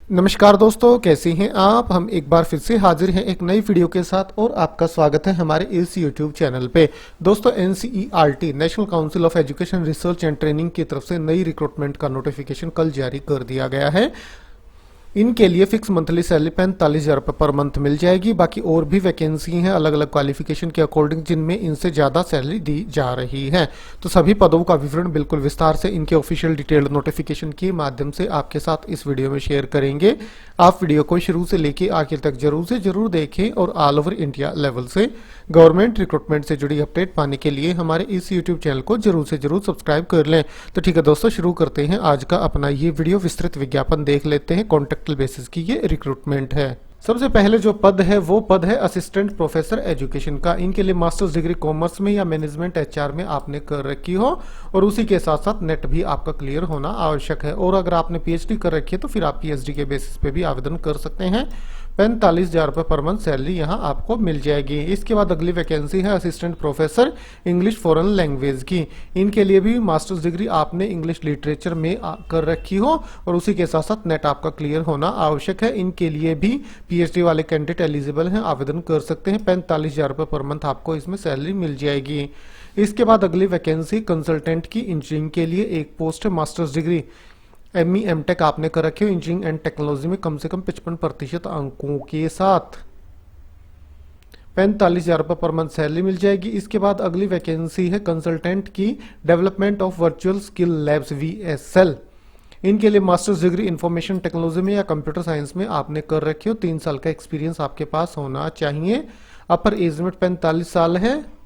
नमस्कार दोस्तों, कैसे हैं आप। हम एक बार फिर से हाजिर हैं एक नई वीडियो के साथ और आपका स्वागत है हमारे इस यूट्यूब चैनल पे। दोस्तों, NCERT national council of education research and training की तरफ से नई रिक्रूटमेंट का नोटिफिकेशन कल जारी कर दिया गया है। इनके लिए फिक्स मंथली सैलरी 45,000 रुपये पर मंथ मिल जाएगी। बाकी और भी वैकेंसी हैं अलग अलग क्वालिफिकेशन के अकॉर्डिंग जिनमें इनसे ज़्यादा सैलरी दी जा रही है। तो सभी पदों का विवरण बिल्कुल विस्तार से इनके ऑफिशियल डिटेल्ड नोटिफिकेशन के माध्यम से आपके साथ इस वीडियो में शेयर करेंगे। आप वीडियो को शुरू से लेकर आखिर तक जरूर से जरूर देखें और ऑल ओवर इंडिया लेवल से गवर्नमेंट रिक्रूटमेंट से जुड़ी अपडेट पाने के लिए हमारे इस यूट्यूब चैनल को जरूर से जरूर सब्सक्राइब कर लें। तो ठीक है दोस्तों, शुरू करते हैं आज का अपना ये वीडियो। विस्तृत विज्ञापन देख लेते हैं। कॉन्ट्रैक्टल बेसिस की ये रिक्रूटमेंट है। सबसे पहले जो पद है वो पद है असिस्टेंट प्रोफेसर एजुकेशन का। इनके लिए मास्टर्स डिग्री कॉमर्स में या मैनेजमेंट एचआर में आपने कर रखी हो और उसी के साथ साथ नेट भी आपका क्लियर होना आवश्यक है। और अगर आपने पीएचडी कर रखी है तो फिर आप पीएचडी के बेसिस पे भी आवेदन कर सकते हैं। 45,000 रुपये पर मंथ सैलरी यहाँ आपको मिल जाएगी। इसके बाद अगली वैकेंसी है assistant professor English foreign language की। इनके लिए भी मास्टर्स डिग्री आपने इंग्लिश लिटरेचर में कर रखी हो और उसी के साथ साथ नेट आपका क्लियर होना आवश्यक है। इनके लिए भी पीएचडी वाले कैंडिडेट एलिजिबल हैं, आवेदन कर सकते हैं। 45,000 रुपये पर मंथ आपको इसमें सैलरी मिल जाएगी। इसके बाद अगली वैकेंसी कंसल्टेंट की इंजीनियरिंग के लिए एक पोस्ट है। मास्टर्स डिग्री एमई एमटेक आपने कर रखे हो इंजीनियरिंग एंड टेक्नोलॉजी में कम से कम 55% अंकों के साथ 45,000 रुपये पर मंथ सैलरी मिल जाएगी। इसके बाद अगली वैकेंसी है कंसल्टेंट की development of virtual skill labs VSL। इनके लिए मास्टर्स डिग्री इंफॉर्मेशन टेक्नोलॉजी में या कंप्यूटर साइंस में आपने कर रखे हो। 3 साल का एक्सपीरियंस आपके पास होना चाहिए। अपर एज लिमिट 45 साल है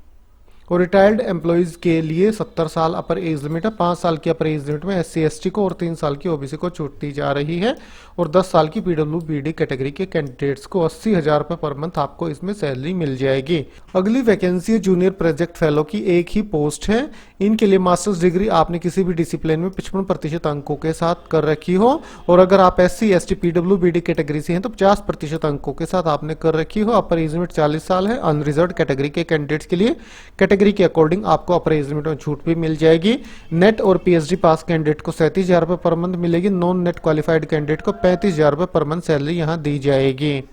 और रिटायर्ड एम्प्लॉयज के लिए 70 साल अपर एज लिमिट है। 5 साल की अपर एज लिमिट में SC/ST को और 3 साल की OBC को छूट दी जा रही है। और 10 साल की PWBD कैटेगरी के कैंडिडेट्स को 80,000 रुपये पर मंथ आपको इसमें सैलरी मिल जाएगी। अगली वैकेंसी है जूनियर प्रोजेक्ट फेलो की। एक ही पोस्ट है। इनके लिए मास्टर्स डिग्री आपने किसी भी डिसिप्लिन में 55% अंकों के साथ कर रखी हो और अगर आप SC/ST PWBD कैटेगरी से हैं तो 50% अंकों के साथ आपने कर रखी हो। अपर एज लिमिट 40 साल है। अनरिजर्व कैटेगरी के कैंडिडेट्स के लिए कैटेगरी के अकॉर्डिंग आपको अपर एज लिमिट में छूट भी मिल जाएगी। नेट और पीएचडी पास कैंडिडेट को 37,000 रुपये पर मंथ मिलेगी। नॉन नेट क्वालिफाइड कैंडिडेट को 35,000 रुपये पर मंथ सैलरी यहां दी जाएगी।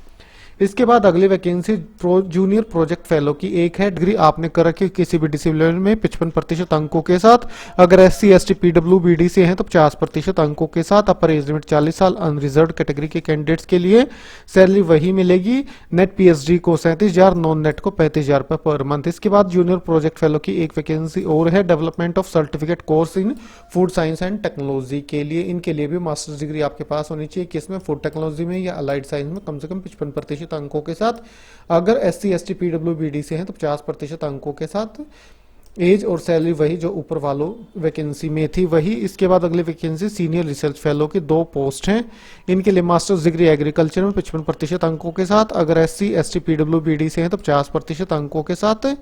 इसके बाद अगली वैकेंसी जूनियर प्रोजेक्ट फेलो की एक है। डिग्री आपने कर रखी किसी भी डिसिप्लिन में 55% अंकों के साथ। अगर SC/ST PWBD से हैं तो 50% अंकों के साथ। अपर एज लिमिट 40 साल। अनरिजर्व कैटेगरी के कैंडिडेट्स के लिए सैलरी वही मिलेगी। नेट पीएचडी को 37,000, नॉन नेट को 35,000 रुपये पर मंथ। इसके बाद जूनियर प्रोजेक्ट फेलो की एक वैकेंसी और है development of certificate course in food science and technology के लिए। इनके लिए भी मास्टर्स डिग्री आपके पास होनी चाहिए। किसमें? फूड टेक्नोलॉजी में या अलाइड साइंस में कम से कम 55% अंकों के साथ। अगर SC/ST PWBD से हैं तो 50% अंकों के साथ। एज और सैलरी वही जो ऊपर वालों वैकेंसी में थी वही। इसके बाद अगली वैकेंसी सीनियर रिसर्च फेलो की 2 पोस्ट हैं। इनके लिए मास्टर्स डिग्री एग्रीकल्चर में 55% अंकों के साथ। अगर SC/ST PWBD से हैं तो 50% अंकों के साथ।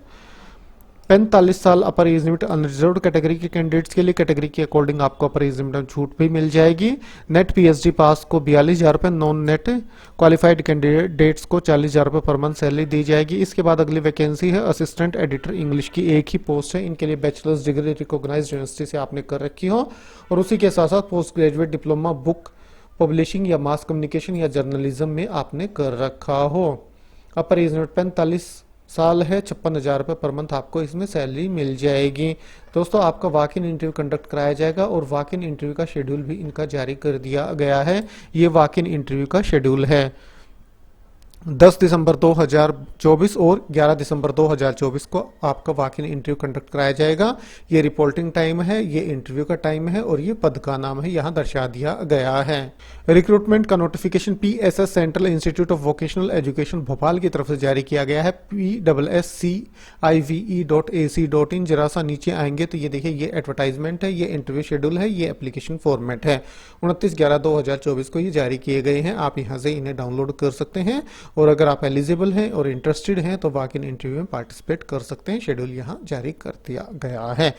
45 साल अपर एज लिमिट अनरिजर्व्ड कैटेगरी के कैंडिडेट्स के लिए कैटेगरी के अकॉर्डिंग आपको अपर एज लिमिट में छूट भी मिल जाएगी। नेट पीएचडी पास को 42,000 रुपये, नॉन नेट क्वालिफाइड कैंडिडेट्स को 40,000 रुपये पर मंथ सैलरी दी जाएगी। इसके बाद अगली वैकेंसी है असिस्टेंट एडिटर इंग्लिश की। एक ही पोस्ट है। इनके लिए बैचलर्स डिग्री रिकॉग्नाइज्ड यूनिवर्सिटी से आपने कर रखी हो और उसी के साथ साथ post graduate diploma book publishing या मास कम्युनिकेशन या जर्नलिज्म में आपने कर रखा हो। अपर एज लिमिट 45 साल है। 56,000 रुपये पर मंथ आपको इसमें सैलरी मिल जाएगी। दोस्तों, आपका वॉक इन इंटरव्यू कंडक्ट कराया जाएगा और वॉक इन इंटरव्यू का शेड्यूल भी इनका जारी कर दिया गया है। ये वॉक इन इंटरव्यू का शेड्यूल है। 10 दिसंबर 2024 और 11 दिसंबर 2024 को आपका वॉक इन इंटरव्यू कंडक्ट कराया जाएगा। ये रिपोर्टिंग टाइम है, ये इंटरव्यू का टाइम है और ये पद का नाम है, यहाँ दर्शा दिया गया है। रिक्रूटमेंट का notification PSS central institute of vocational education Bhopal की तरफ से जारी किया गया है। PSSCIVE.AC.in। जरा सा नीचे आएंगे तो ये देखिए, ये एडवर्टाइजमेंट है, ये इंटरव्यू शेड्यूल है, ये एप्लीकेशन फॉर्मेट है। 29/11/2024 को ये जारी किए गए हैं। आप यहाँ से इन्हें डाउनलोड कर सकते हैं और अगर आप एलिजिबल हैं और इंटरेस्टेड हैं तो वॉक इन इंटरव्यू में पार्टिसिपेट कर सकते हैं। शेड्यूल यहाँ जारी कर दिया गया है।